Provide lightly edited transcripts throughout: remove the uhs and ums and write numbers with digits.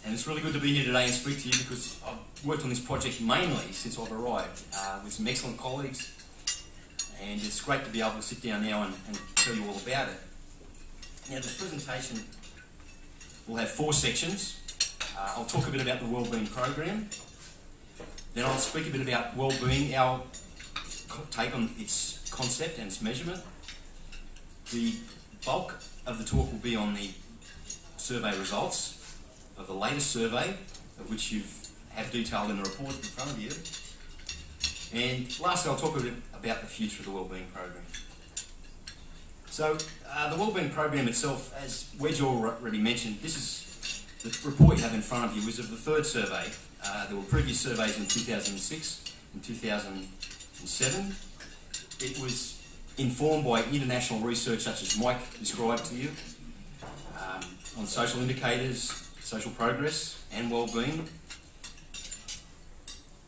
And it's really good to be here today and speak to you because I've worked on this project mainly since I've arrived with some excellent colleagues, and it's great to be able to sit down now and tell you all about it. Now, this presentation will have 4 sections. I'll talk a bit about the Wellbeing program, then I'll speak a bit about Wellbeing, our take on its concept and its measurement. The bulk of the talk will be on the survey results of the latest survey, of which you have detailed in the report in front of you. And lastly, I'll talk a bit about the future of the Wellbeing program. So, the Wellbeing program itself, as Wedge already mentioned, this is the report you have in front of you, was of the 3rd survey. There were previous surveys in 2006 and 2007. It was informed by international research such as Mike described to you on social indicators, social progress and wellbeing.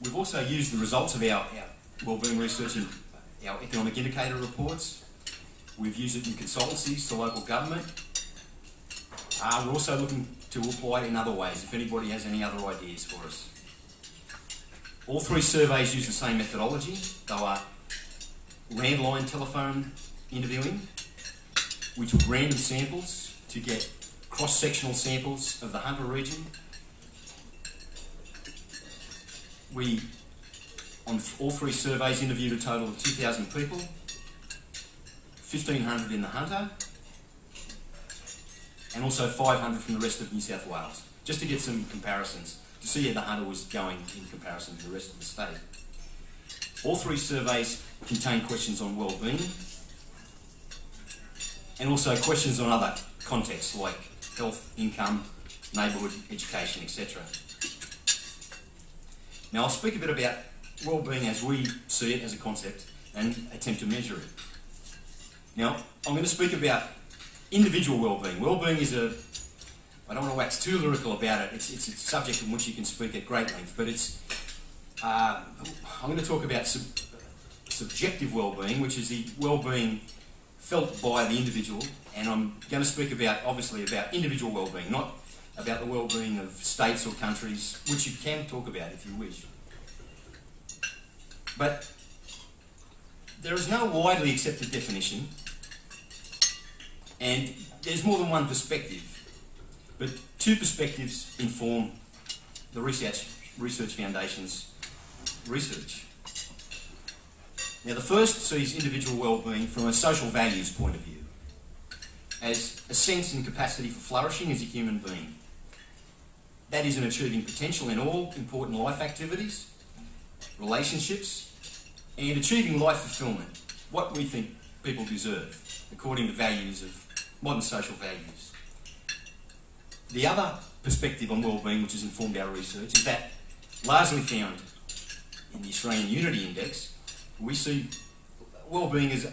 We've also used the results of our wellbeing research in our economic indicator reports. We've used it in consultancies to local government. We're also looking to apply it in other ways, if anybody has any other ideas for us. All 3 surveys use the same methodology. They are landline telephone interviewing. We took random samples to get cross-sectional samples of the Hunter region. We, on all 3 surveys, interviewed a total of 2,000 people, 1,500 in the Hunter, and also 500 from the rest of New South Wales, just to get some comparisons, to see how the Hunter was going in comparison to the rest of the state. All 3 surveys contain questions on wellbeing, and also questions on other contexts like health, income, neighbourhood, education, etc. Now, I'll speak a bit about wellbeing as we see it as a concept and attempt to measure it. Now, I'm going to speak about individual wellbeing. Wellbeing is I don't want to wax too lyrical about it, it's a subject in which you can speak at great length, but I'm going to talk about subjective wellbeing, which is the wellbeing felt by the individual, and I'm going to speak obviously about individual wellbeing, not about the wellbeing of states or countries, which you can talk about if you wish. But there is no widely accepted definition, and there's more than one perspective, but 2 perspectives inform the Research Foundation's research. Now, the first sees individual wellbeing from a social values point of view, as a sense and capacity for flourishing as a human being. That is in achieving potential in all important life activities, relationships, and achieving life fulfilment, what we think people deserve, according to values of modern social values. The other perspective on wellbeing, which has informed our research, is that largely found in the Australian Unity Index. We see wellbeing as,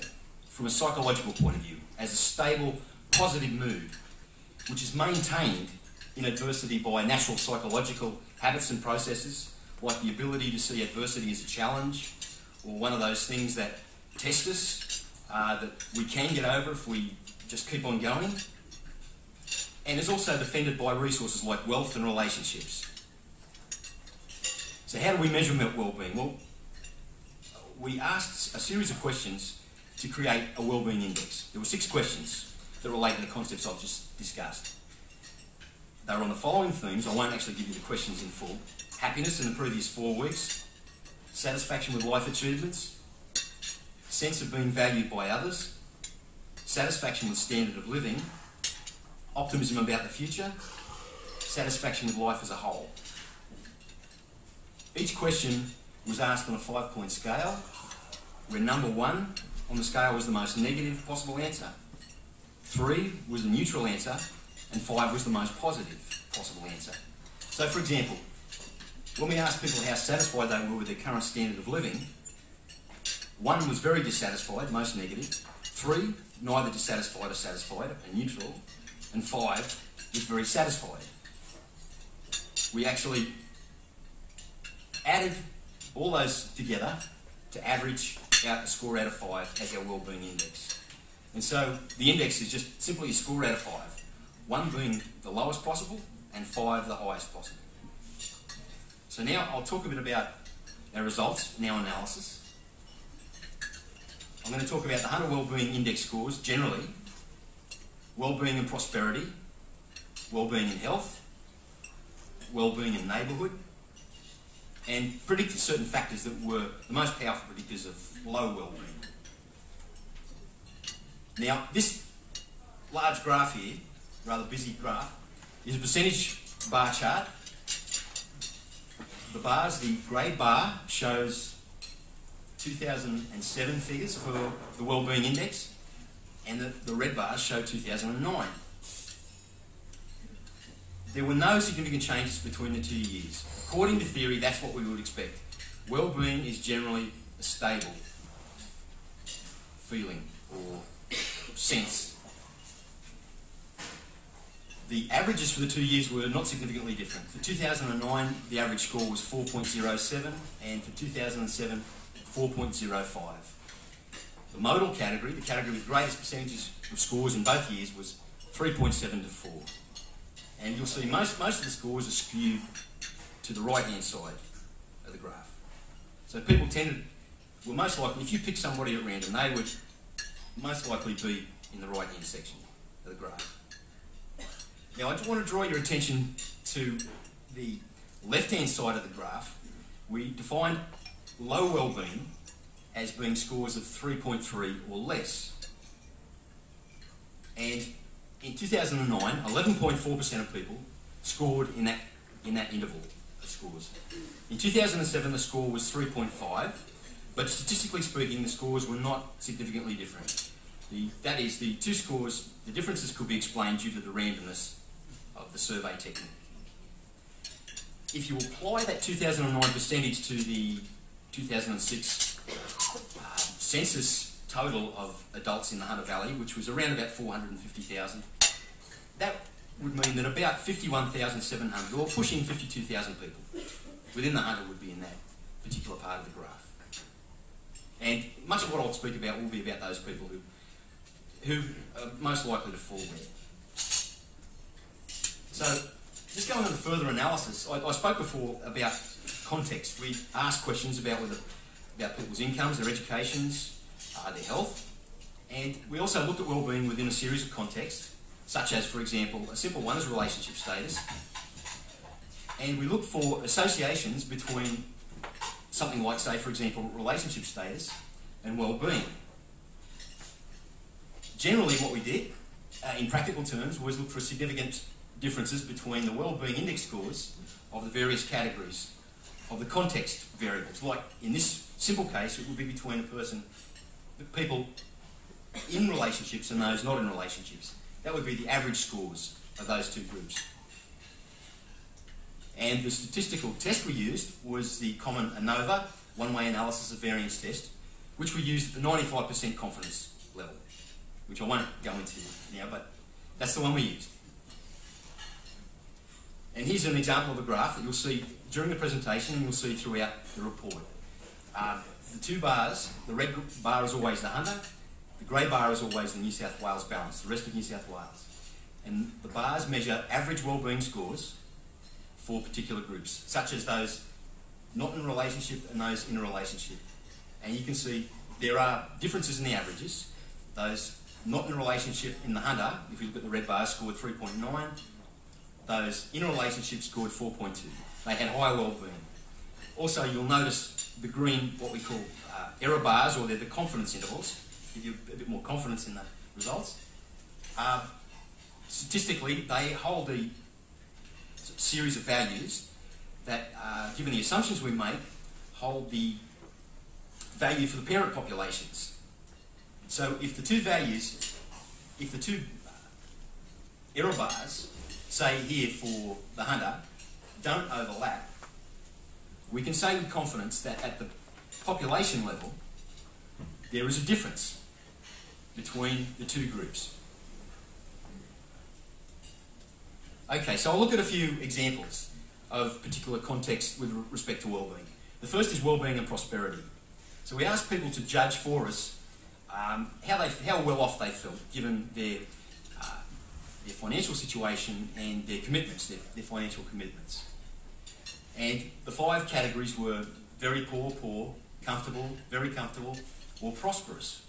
from a psychological point of view, as a stable, positive mood, which is maintained in adversity by natural psychological habits and processes, like the ability to see adversity as a challenge, or one of those things that test us, that we can get over if we just keep on going. And is also defended by resources like wealth and relationships. So how do we measure wellbeing? Well, we asked a series of questions to create a wellbeing index. There were 6 questions that relate to the concepts I've just discussed. They were on the following themes. I won't actually give you the questions in full. Happiness in the previous 4 weeks, satisfaction with life achievements, sense of being valued by others, satisfaction with standard of living, optimism about the future, satisfaction with life as a whole. Each question was asked on a 5-point scale, where number 1 on the scale was the most negative possible answer, 3 was the neutral answer, and 5 was the most positive possible answer. So, for example, when we asked people how satisfied they were with their current standard of living, 1 was very dissatisfied, most negative, 3, neither dissatisfied or satisfied, and neutral, and 5 was very satisfied. We actually added all those together to average out a score out of 5 as our wellbeing index. And so the index is just simply a score out of 5, 1 being the lowest possible and 5 the highest possible. So now I'll talk a bit about our results in our analysis. I'm going to talk about the Hunter Wellbeing Index scores generally, wellbeing and prosperity, wellbeing and health, wellbeing and neighbourhood, and predict certain factors that were the most powerful predictors of low wellbeing. Now, this large graph here, rather busy graph, is a percentage bar chart. The bars, the grey bar shows 2007 figures for the Wellbeing Index, and the red bars show 2009. There were no significant changes between the 2 years. According to theory, that's what we would expect. Wellbeing is generally a stable feeling or sense. The averages for the 2 years were not significantly different. For 2009, the average score was 4.07, and for 2007, 4.05. The modal category, the category with greatest percentages of scores in both years, was 3.7 to 4. And you'll see most of the scores are skewed to the right-hand side of the graph. So people were most likely, if you pick somebody at random, they would most likely be in the right-hand section of the graph. Now, I just want to draw your attention to the left-hand side of the graph. We defined low wellbeing as being scores of 3.3 or less. And in 2009, 11.4% of people scored in that interval of scores. In 2007, the score was 3.5, but statistically speaking, the scores were not significantly different. That is, the two scores, the differences could be explained due to the randomness of the survey technique. If you apply that 2009 percentage to the 2006 census total of adults in the Hunter Valley, which was around about 450,000, that would mean that about 51,700, or pushing 52,000 people within the Hunter would be in that particular part of the graph. And much of what I'll speak about will be about those people who are most likely to fall there. So, just going into further analysis, I spoke before about context. We asked questions about people's incomes, their educations, their health, and we also looked at wellbeing within a series of contexts, such as, for example, a simple one is relationship status, and we looked for associations between something like, say, for example, relationship status and wellbeing. Generally, what we did, in practical terms, was look for significant differences between the Wellbeing Index scores of the various categories of the context variables. Like in this simple case, it would be between people in relationships and those not in relationships. That would be the average scores of those two groups. And the statistical test we used was the common ANOVA, one-way analysis of variance test, which we used at the 95% confidence level, which I won't go into now, but that's the one we used. And here's an example of a graph that you'll see during the presentation and you'll see throughout the report. The two bars, the red bar is always the Hunter, the grey bar is always the New South Wales balance, the rest of New South Wales. And the bars measure average wellbeing scores for particular groups, such as those not in a relationship and those in a relationship. And you can see there are differences in the averages. Those not in a relationship in the Hunter, if you look at the red bar, scored 3.9. Those in a relationship scored 4.2. They had high wellbeing. Also, you'll notice the green, what we call error bars, or they're the confidence intervals, give you a bit more confidence in the results. Statistically, they hold a series of values that, given the assumptions we make, hold the value for the parent populations. So if the two error bars, say here for the Hunter, don't overlap, we can say with confidence that at the population level, there is a difference between the two groups. Okay, so I'll look at a few examples of particular contexts with respect to wellbeing. The first is wellbeing and prosperity. So we asked people to judge for us how well off they felt given their their financial situation and their commitments, their financial commitments. And the 5 categories were very poor, poor, comfortable, very comfortable, or prosperous.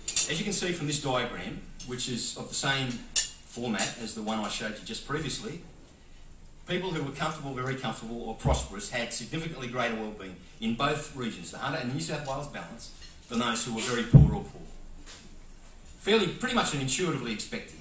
As you can see from this diagram, which is of the same format as the one I showed you just previously, people who were comfortable, very comfortable, or prosperous had significantly greater well-being in both regions, the Hunter and the New South Wales balance, than those who were very poor or poor. Pretty much an intuitively expected.